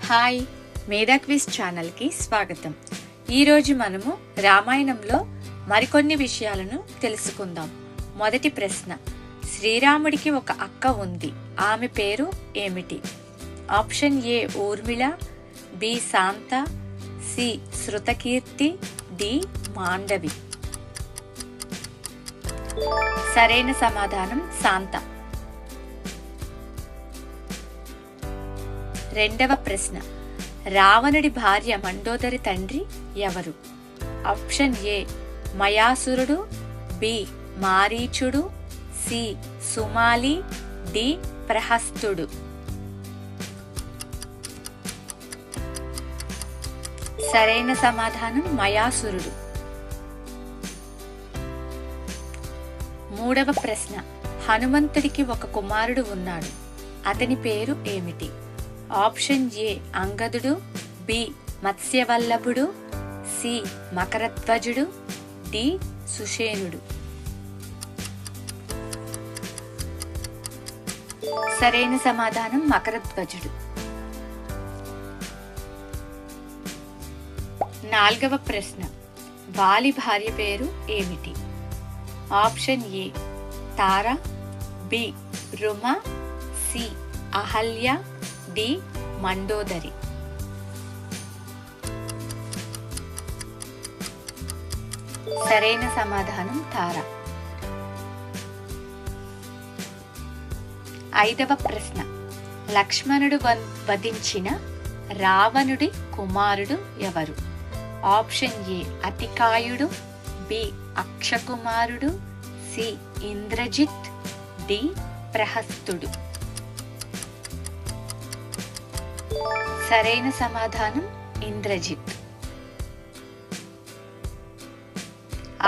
Hi, మేధా quiz ఛానల్కి స్వాగతం. ఈరోజు మనము రామాయణంలో మరికొన్ని విషయాలను తెలుసుకుందాం. మొదటి ప్రశ్న, శ్రీరాముడికి ఒక అక్క ఉంది, ఆమె పేరు ఏమిటి? Option A Urmila, B Shanta, C Shrutakirti, D Mandavi. సరైన సమాధానం శాంత. రెండవ ప్రశ్న, రావణుడి భార్య మండోదరి తండ్రి ఎవరు? ఆప్షన్ ఏ మయాసురుడు, బి మారీచుడు, సి సుమాలి, డి ప్రహస్తుడు. సరైన సమాధానం మయాసురుడు. మూడవ ప్రశ్న, హనుమంతుడికి ఒక కుమారుడు ఉన్నాడు, అతని పేరు ఏమిటి? ఆప్షన్ ఏ అంగదుడు, బి మత్స్యవల్లభుడు, సి మకరధ్వజుడు, డి సుషేనుడు. సరైన సమాధానం మకరధ్వజుడు. నాలుగవ ప్రశ్న, వాలి భార్య పేరు ఏమిటి? Option A Tara, B Ruma, C Ahalya, D Mandodari. సరైన సమాధానం తార. ఐదవ ప్రశ్న, లక్ష్మణుడు వధించిన రావణుడి కుమారుడు ఎవరు? ఆప్షన్ ఏ అతికాయుడు, బి అక్షకుమారుడు, సి ఇంద్రజిత్, డి ప్రహస్తుడు. సరైన సమాధానం ఇంద్రజిత్.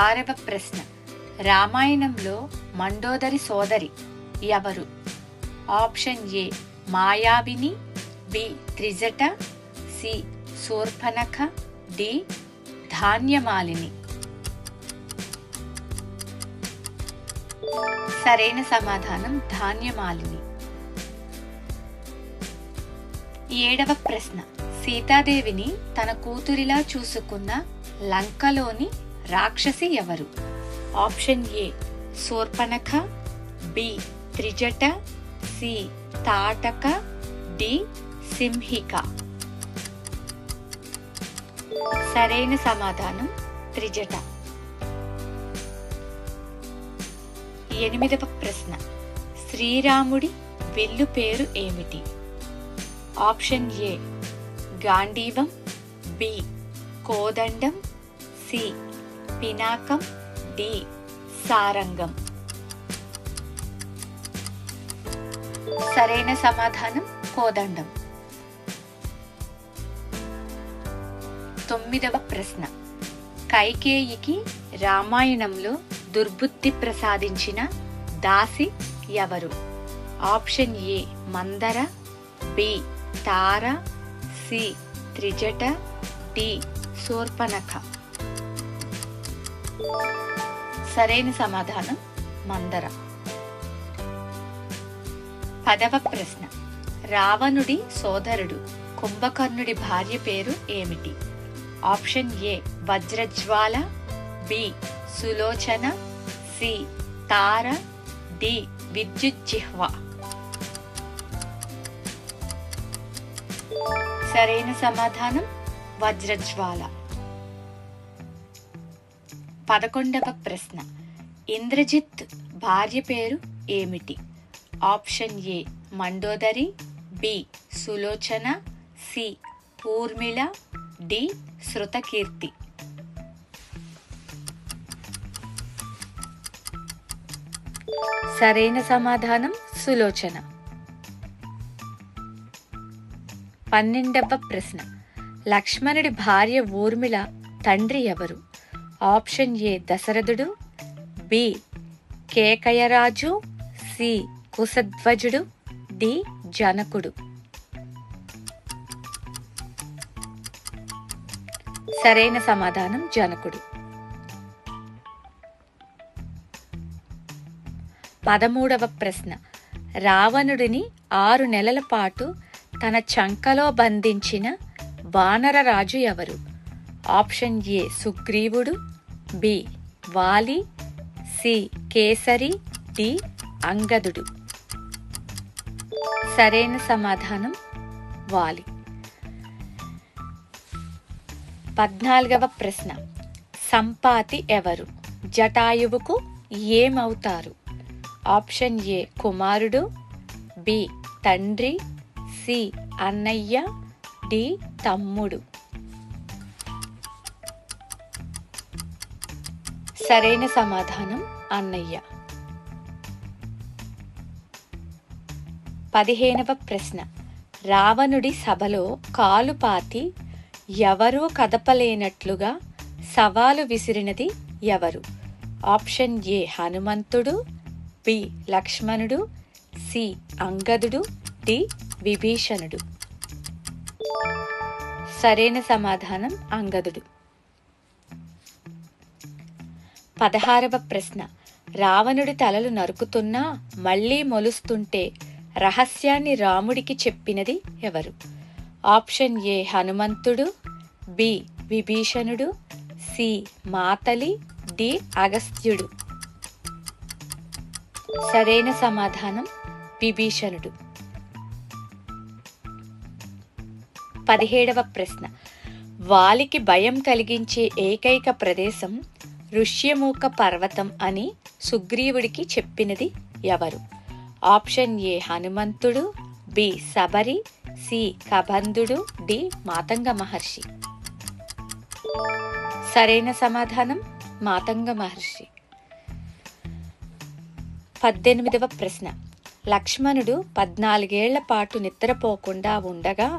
ఆరవ ప్రశ్న, రామాయణంలో మండోదరి సోదరి ఎవరు? Option A Mayavini, B Trijata, C Shurpanakha, D Dhanyamalini. సరైన సమాధానం ధాన్యమాలిని. ఏడవ ప్రశ్న, సీతాదేవిని తన కూతురిలా చూసుకున్న లంకలోని రాక్షసి ఎవరు? Option A Shurpanakha, B Trijata, C Tataka, D Simhika. సరైన సమాధానం త్రిజట. ఎనిమిదవ ప్రశ్న, శ్రీరాముడి విల్లు పేరు ఏమిటి? ఆప్షన్ ఏ గాంధీవం, బి కోదండం, సి పినాకం, డి సారంగం. సరైన సమాధానం కోదండం. తొమ్మిదవ ప్రశ్న, కైకేయికి రామాయణంలో దుర్బుద్ధి ప్రసాదించిన దాసి ఎవరు? Option A Manthara, B Tara, C Trijata, D Shurpanakha. సరైన సమాధానం మందర. పదవ ప్రశ్న, రావణుడి సోదరుడు కుంభకర్ణుడి భార్య పేరు ఏమిటి? Option A Vajrajwala, B Sulochana, C Tara, D Vidyujjihva. సరైన సమాధానం వజ్రజ్వాల. 11వ ప్రశ్న, ఇంద్రజిత్ భార్య పేరు ఏమిటి? Option A Mandodari, B Sulochana, C Urmila, D Shrutakirti. సరైన సమాధానం సులోచన. 12వ ప్రశ్న, లక్ష్మణుడి భార్య ఊర్మిళ తండ్రి ఎవరు? ఆప్షన్ ఏ దశరథుడు, బి కేకయరాజు, సి కుశధ్వజుడు, డి జనకుడు. సరైన సమాధానం జనకుడు. 13వ ప్రశ్న, రావణుడిని 6 నెలల పాటు తన చంకలో బంధించిన వానర రాజు ఎవరు? ఆప్షన్ ఏ సుగ్రీవుడు, బి వాలి, సి కేసరి, డి అంగదుడు. సరైన సమాధానం వాలి. 14వ ప్రశ్న. సంపాతి ఎవరు? జటాయువుకు ఏమవుతారు? ఆప్షన్ ఏ కుమారుడు, బి తండ్రి, సి అన్నయ్య, డి తమ్ముడు. సరైన సమాధానం అన్నయ్య. 15వ ప్రశ్న. రావణుడి సభలో కాలుపాతి ఎవరూ కదపలేనట్లుగా సవాలు విసిరినది ఎవరు? ఆప్షన్ ఏ హనుమంతుడు, బి లక్ష్మణుడు, సి అంగదుడు, డి విభీషణుడు. సరైన సమాధానం అంగదుడు. 16వ ప్రశ్న. రావణుడి తలలు నరుకుతున్నా మళ్లీ మొలుస్తుంటే రహస్యాన్ని రాముడికి చెప్పినది ఎవరు? ఆప్షన్ ఏ హనుమంతుడు, బి విభీషణుడు, సి మాతలి, డి అగస్త్యుడు. సరైన సమాధానం విభీషణుడు. 17వ ప్రశ్న. వాలికి భయం కలిగించే ఏకైక ప్రదేశం ఋష్యమూక పర్వతం అని సుగ్రీవుడికి చెప్పినది ఎవరు? ఆప్షన్ ఏ హనుమంతుడు, బి శబరి, సి కబంధుడు, డి మాతంగ మహర్షి. సరైన సమాధానం మాతంగ మహర్షి. 18వ ప్రశ్న. లక్ష్మణుడు 14 ఏళ్ల పాటు నిద్రపోకుండా ఉండగా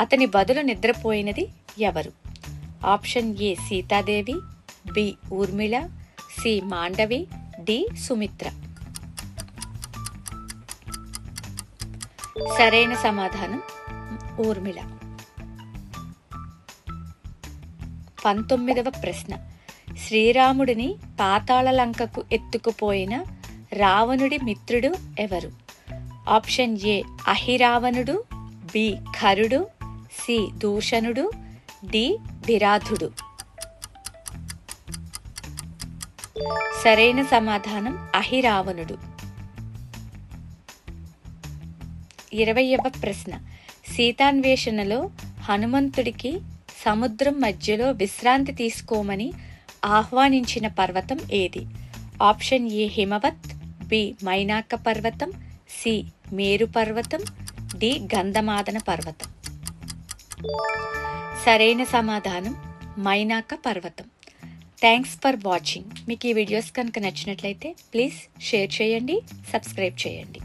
అతని బదులు నిద్రపోయినది ఎవరు? Option A Sitadevi, B Urmila, C Mandavi, D Sumitra. సరైన సమాధానం ఊర్మిళ. 19వ ప్రశ్న. శ్రీరాముడిని పాతాళలంకకు ఎత్తుకుపోయిన రావణుడి మిత్రుడు ఎవరు? ఆప్షన్ ఏ అహిరావణుడు, బి ఖరుడు, సి దూషణుడు, డి విరాధుడు. సరైన సమాధానం అహిరావణుడు. 20వ ప్రశ్న. సీతాన్వేషణలో హనుమంతుడికి సముద్రం మధ్యలో విశ్రాంతి తీసుకోమని ఆహ్వానించిన పర్వతం ఏది? Option A Himavat, B Mainaka పర్వతం, సి మేరు పర్వతం, డి గంధమాదన పర్వతం. సరైన సమాధానం మైనాక పర్వతం. Thanks for watching. మీకు ఈ వీడియోస్ కనుక నచ్చినట్లయితే ప్లీజ్ షేర్ చేయండి, సబ్స్క్రైబ్ చేయండి.